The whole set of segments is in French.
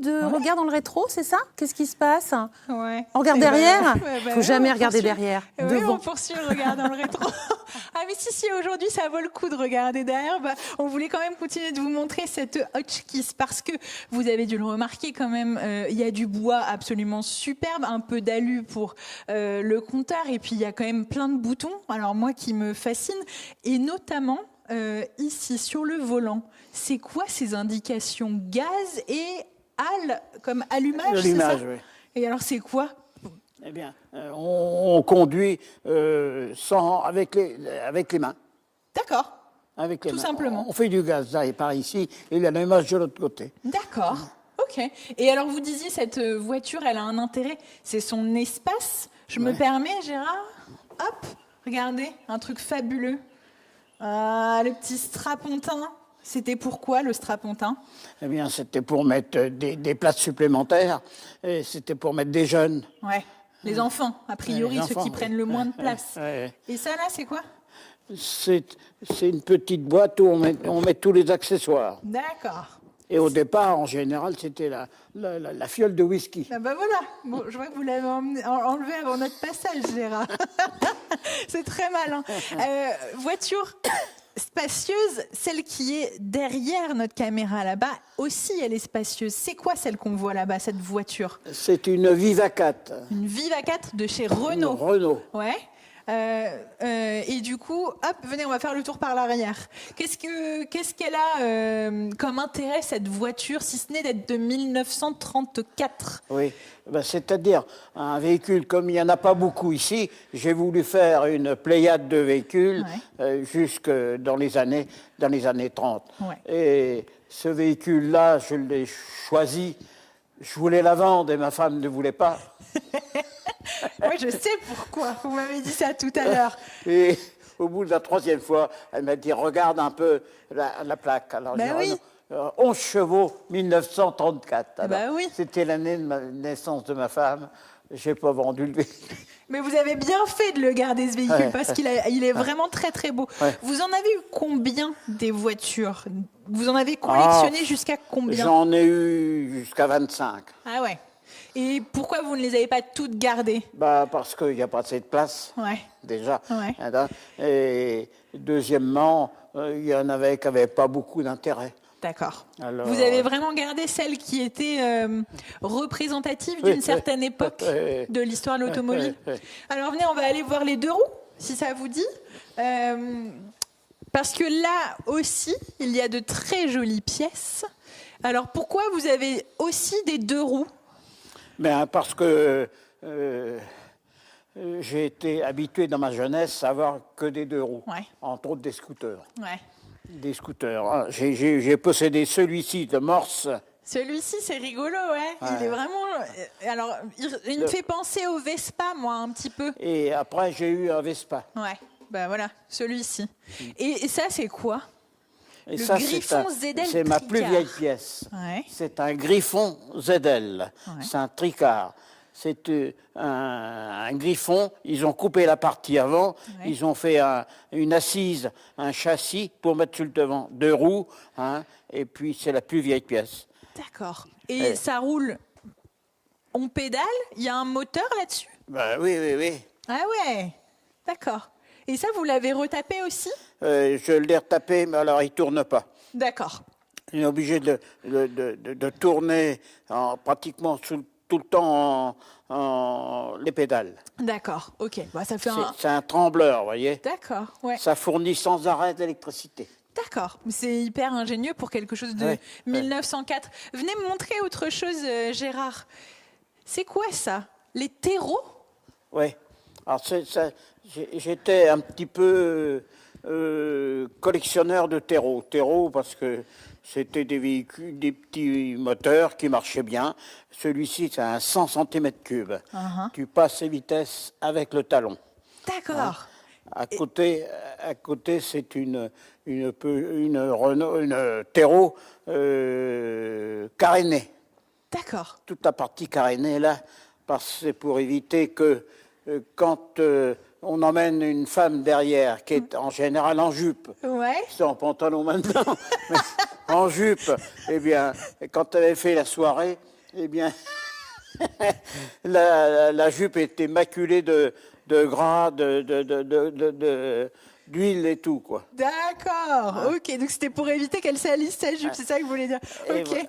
de regard dans le rétro, c'est ça? Qu'est-ce qui se passe? Ouais. On regarde derrière? Faut jamais on regarder poursuit. derrière. Oui, Devant. on poursuit le regard dans le rétro. Ah mais si, aujourd'hui ça vaut le coup de regarder derrière. On voulait quand même continuer de vous montrer cette Hotchkiss parce que vous avez dû le remarquer quand même, il y a du bois absolument superbe, un peu d'alu pour le compteur et puis il y a quand même plein de boutons. Alors moi qui me fascine et notamment ici sur le volant, c'est quoi ces indications gaz et comme allumage, c'est ça? Oui. Et alors c'est quoi? Eh bien, on conduit avec les mains. D'accord. Avec les Tout mains. simplement. On fait du gaz là et par ici, et il y a l'allumage de l'autre côté. D'accord. Ok. Et alors vous disiez cette voiture, elle a un intérêt, c'est son espace. Je me permets, Gérard. Hop, regardez, un truc fabuleux. Ah, le petit strapontin. C'était pourquoi le strapontin? Eh bien, c'était pour mettre des places supplémentaires, et c'était pour mettre des jeunes. Ouais. Les enfants, a priori, Les ceux enfants, qui prennent le moins de place. Ouais. Et ça, là, c'est quoi? C'est une petite boîte où on met tous les accessoires. D'accord. Et au départ, en général, c'était la fiole de whisky. Ah bah voilà, bon, je vois que vous l'avez enlevé avant notre passage, Gérard. C'est très malin. Voiture spacieuse, celle qui est derrière notre caméra là-bas, aussi elle est spacieuse. C'est quoi celle qu'on voit là-bas, cette voiture? C'est une Viva 4. Une Viva 4 de chez Renault. Renault. Ouais. Et du coup, hop, venez, on va faire le tour par l'arrière. Qu'est-ce qu'elle a comme intérêt, cette voiture, si ce n'est d'être de 1934? Oui, ben, c'est-à-dire un véhicule, comme il n'y en a pas beaucoup ici, j'ai voulu faire une pléiade de véhicules jusque dans les années 30. Ouais. Et ce véhicule-là, je l'ai choisi, je voulais la vendre et ma femme ne voulait pas. Oui, je sais pourquoi. Vous m'avez dit ça tout à l'heure. Et au bout de la troisième fois, elle m'a dit, regarde un peu la plaque. Alors, Ben j'ai dit, oui. 11 chevaux, 1934. Alors, Ben oui. C'était l'année de la naissance de ma femme. Je n'ai pas vendu le véhicule. Mais vous avez bien fait de le garder, ce véhicule, parce qu'il est vraiment très, très beau. Ouais. Vous en avez eu combien des voitures? Vous en avez collectionné jusqu'à combien? J'en ai eu jusqu'à 25. Ah ouais. Et pourquoi vous ne les avez pas toutes gardées? Bah, parce qu'il n'y a pas assez de place, Ouais. déjà. Ouais. Et deuxièmement, il y en avait qui n'avaient pas beaucoup d'intérêt. D'accord. Alors, Vous avez vraiment gardé celle qui était représentative d'une certaine époque de l'histoire de l'automobile. Alors venez, on va aller voir les deux roues, si ça vous dit. Parce que là aussi, il y a de très jolies pièces. Alors pourquoi vous avez aussi des deux roues? Ben, parce que j'ai été habitué dans ma jeunesse à avoir que des deux roues, entre autres des scooters. Ouais. Des scooters. J'ai possédé celui-ci de Morse. Celui-ci, c'est rigolo, ouais. Il est vraiment... Alors, il me fait penser au Vespa, moi, un petit peu. Et après, j'ai eu un Vespa. Ouais, ben voilà, celui-ci. Et ça, c'est quoi? Et Le ça, Griffon ZL c'est ma plus Tricard. vieille pièce. Ouais. C'est un Griffon ZL. Ouais. C'est un tricard. C'est un Griffon. Ils ont coupé la partie avant. Ouais. Ils ont fait une assise, un châssis pour mettre sur le devant. Deux roues. Et puis, c'est la plus vieille pièce. D'accord. Et ça roule, on pédale? Il y a un moteur là-dessus? Ben, oui. Ah ouais, d'accord. Et ça, vous l'avez retapé aussi? Je l'ai retapé, mais alors il ne tourne pas. D'accord. Il est obligé de tourner pratiquement tout le temps en les pédales. D'accord, ok. Bah, ça fait C'est un trembleur, vous voyez. D'accord, ouais. Ça fournit sans arrêt d'électricité. D'accord. C'est hyper ingénieux pour quelque chose de 1904. Venez me montrer autre chose, Gérard. C'est quoi ça? Les terreaux? Oui. Alors, j'étais un petit peu collectionneur de terreaux. Terreaux parce que c'était des véhicules, des petits moteurs qui marchaient bien. Celui-ci, c'est un 100 cm3. Tu passes les vitesses avec le talon. D'accord. À côté, c'est une Renault, une terreau carénée. D'accord. Toute la partie carénée là, parce que c'est pour éviter que quand on emmène une femme derrière, qui est en général en jupe, Ouais. c'est en pantalon maintenant, en jupe. Eh bien, quand elle avait fait la soirée, eh bien, la jupe était maculée de gras, d'huile et tout, quoi. D'accord, ok. Donc c'était pour éviter qu'elle salisse sa jupe, c'est ça que vous voulez dire. Et Ok.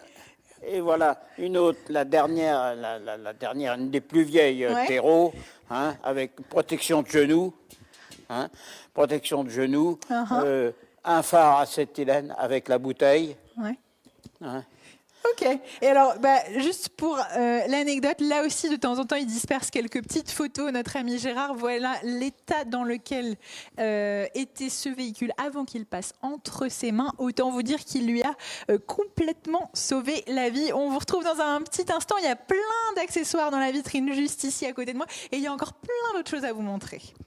Et voilà, une autre, la dernière, une des plus vieilles Ouais. terreaux, hein, avec protection de genoux, hein, protection de genoux, un phare acétylène avec la bouteille. Ouais. Hein. Ok. Et alors, juste pour l'anecdote, là aussi, de temps en temps, il disperse quelques petites photos. Notre ami Gérard, voilà l'état dans lequel était ce véhicule avant qu'il passe entre ses mains. Autant vous dire qu'il lui a complètement sauvé la vie. On vous retrouve dans un petit instant. Il y a plein d'accessoires dans la vitrine juste ici à côté de moi. Et il y a encore plein d'autres choses à vous montrer.